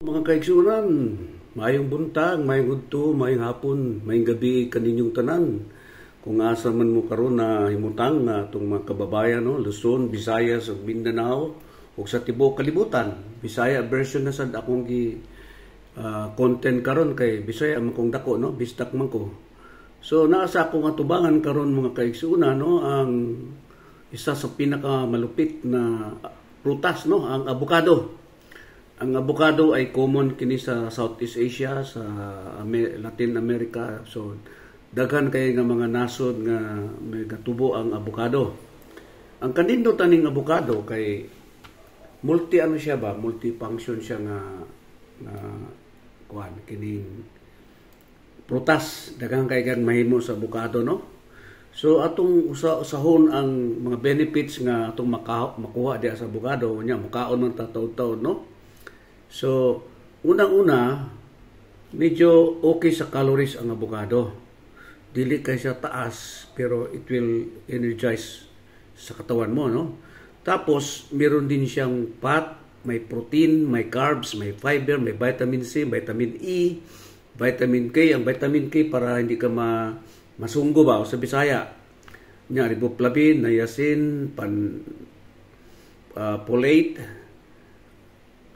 Mga kaigsunan, mayong buntag, mayong udto, mayong hapon, mayong gabi kaninyong tanan. Kung asa man mo karon na himutang na itong mga kababayan, no? Luzon, Visayas, ug Mindanao, ug sa tibuok kalibutan. Bisaya version na sad akong content karon kay Bisaya man kong dako, no? Bistak man ko. So naasa akong atubangan karon mga kaigsunan, no? Ang isa sa pinakamalupit na prutas, no? Ang avocado. Ang avocado ay common kini sa Southeast Asia, sa Latin America. So daghan kay nga mga nasod nga may gatubo ang avocado. Ang kanindot taning avocado kay multifunction siya nga kuan kining prutas. Daghan kay kan mahimo sa avocado, no? So atong usahon ang mga benefits nga atong makuha diha sa avocado, nya mukaon man ta taud-taud, no? So, unang-una, medyo okay sa calories ang avocado. Dili kay siya taas, pero it will energize sa katawan mo, no? Tapos, meron din siyang fat, may protein, may carbs, may fiber, may vitamin C, vitamin E, vitamin K. Ang vitamin K para hindi ka masunggo ba o sa Bisaya. Nya, riboflavin, niacin, folate.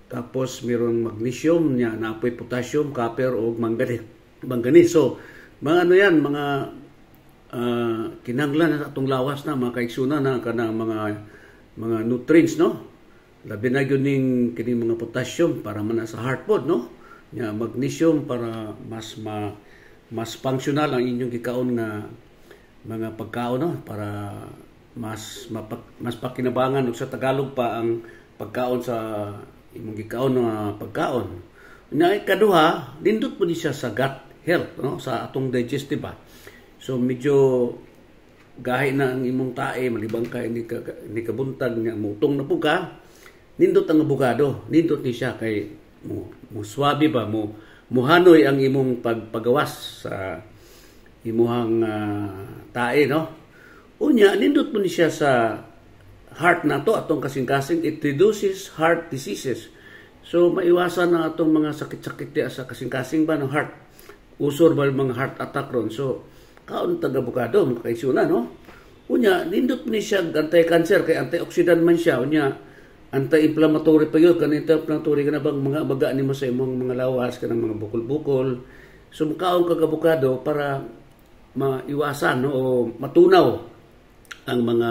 Tapos mayroong magnesium niya, naapoy potassium, copper o manganese. So, mga ano yan, mga kinanglan na atong lawas na, mga kaigsunan na kanang mga nutrients, no? Labi na yun yung kining mga potassium para man sa heart food, no? Nya, magnesium para mas functional ang inyong gikaon na mga pagkaon, no? Para mas pakinabangan, o sa Tagalog pa ang pagkaon sa imong gikaon nga pagkaon. Nya ikaduha, nindot po siya sa gut health, no? Sa atong digestive ba. So medyo gahi na ang imong tae, malibang ka hindi ka buntag nga mutong na po ka. Nindot ang avocado, nindot ni siya kay mo swabe ba mo muhanoy ang imong paggawas sa imuhang tae, no? Unya nindot po ni siya sa heart na to atong kasing-kasing, it reduces heart diseases. So maiwasan na atong mga sakit-sakit diya sa kasing-kasing ba ng heart. Usor ba mga heart attack ron. So kaon tag avocado mga kaigsunan, no? Unya nindot ni siya anti-cancer kay antioxidant man siya. Unya anti-inflammatory pa yun, kanang inflammatory ka na bang mga baga ni mo sa imong mga lawas, kanang mga bukol-bukol. So kaon kag avocado para maiwasan, no, o matunaw ang mga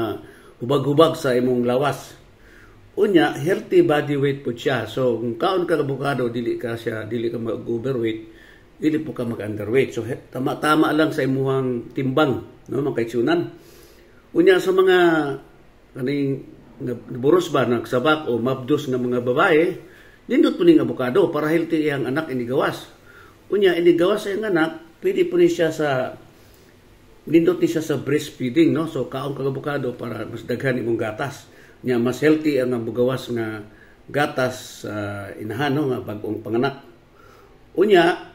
hubag-hubag sa imong lawas. Unya, healthy body weight po siya. So, kung kaon ka avocado, dili ka mag-overweight, dili po ka mag-underweight. So, tama-tama lang sa imuhang timbang, no, mga kaigsunan. Unya, sa mga kaning naburos ba, nagsabak o mabdos ng mga babae, nindot po ning avocado para healthy iyang anak inigawas. Unya, inigawas sa iyang anak, pwede po ni siya nindot ni siya sa breastfeeding, no? So kaon kag avocado para mas daghan imong gatas. Nya mas healthy ang bugawas nga gatas sa inahan, no, nga bag-ong panganak. Unya,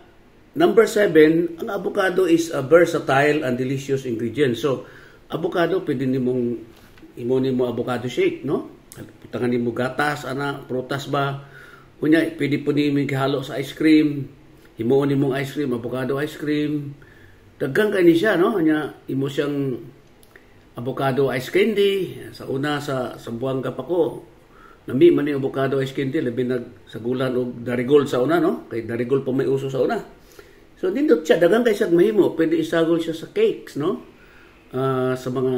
number 7, ang avocado is a versatile and delicious ingredient. So avocado pwede nimo avocado shake, no? Putangan nimo gatas ana, prutas ba. Unya pwede po nimo gihalo sa ice cream. Himuon nimong ice cream, avocado ice cream. Daghan kay ni siya, no? Nya imo siyang avocado ice candy sa una sa Buanga pa ko. Nami man ni avocado ice candy labi sa gulan og darigold sa una, no? Kay darigold pa may uso sa una. So nindot siya daghan kay siya mahimo, pwede isagol siya sa cakes, no? Sa mga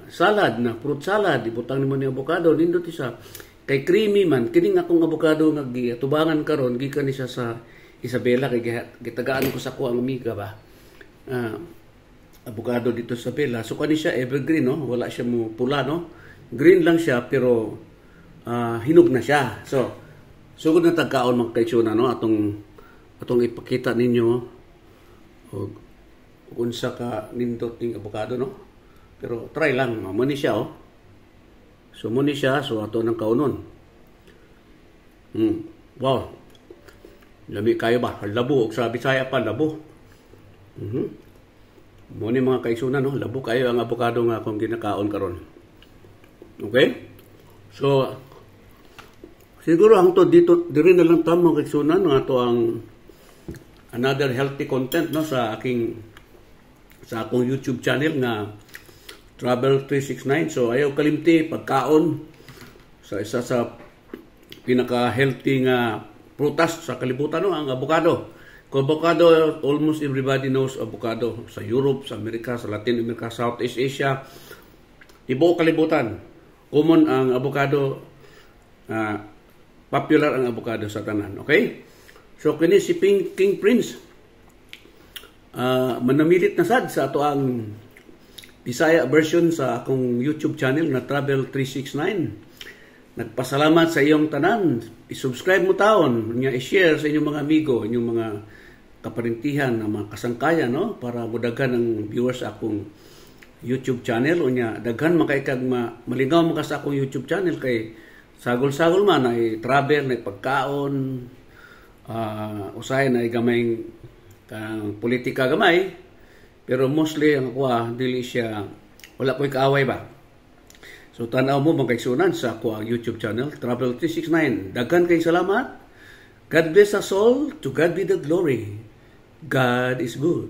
salad na fruit salad, ibutang nimo ni avocado, nindot siya. Kay creamy man kining akong avocado nga gitubangan karon gikan ni siya sa Isabela kay gitagaan ko sa ko ang amiga ba. Avocado dito sa Bella. So kani siya evergreen, no? Wala siya mo pula, no? Green lang siya pero hinog na siya. So sugod na tagkaon mga kaigsunan, no? Atong ipakita ninyo og unsa ka nindot ning avocado, no? Pero try lang, mo ni siya, oh. So mo ni siya, so ato nang kaunon. Wow. Lami kayo ba? Labo, sa Bisaya pa labo. Mo ni mga kaigsunan, no? Labo kayo ang avocado nga akong ginakaon karon. Okay? So Siguro ang to dito diri na lang tamo kay sunan nga to ang another healthy content no sa akong YouTube channel nga Travel 369. So ayaw kalimti pagkaon sa isa sa pinaka-healthy nga prutas sa kalibutan no, ang avocado. Kung avocado, almost everybody knows avocado sa Europe, sa Amerika, sa Latin America, Southeast Asia, ibuo kalibutan. Common ang avocado, popular ang avocado sa tanan. Okay? So, kini si King Prince, manamilit na sad sa ato ang Bisaya version sa akong YouTube channel na Travel 369. Nagpasalamat sa iyong tanan. I-subscribe mo taon, i-share sa inyong mga amigo, inyong mga kaparintihan, mga kasangkayan, no? Para mudagan ang viewers sa akong YouTube channel. O niya, daghan makaikag malingaw mo ka sa akong YouTube channel kay sagol-sagol man ay travel, ay pagkaon, usahay na gamay politika gamay, pero mostly ang kuha dili siya wala ko'y kaaway ba. So tanaw mo mga kaigsunan sa kuha YouTube channel Travel 369. Daghan kay salamat. God bless us all. To God be the glory. God is good.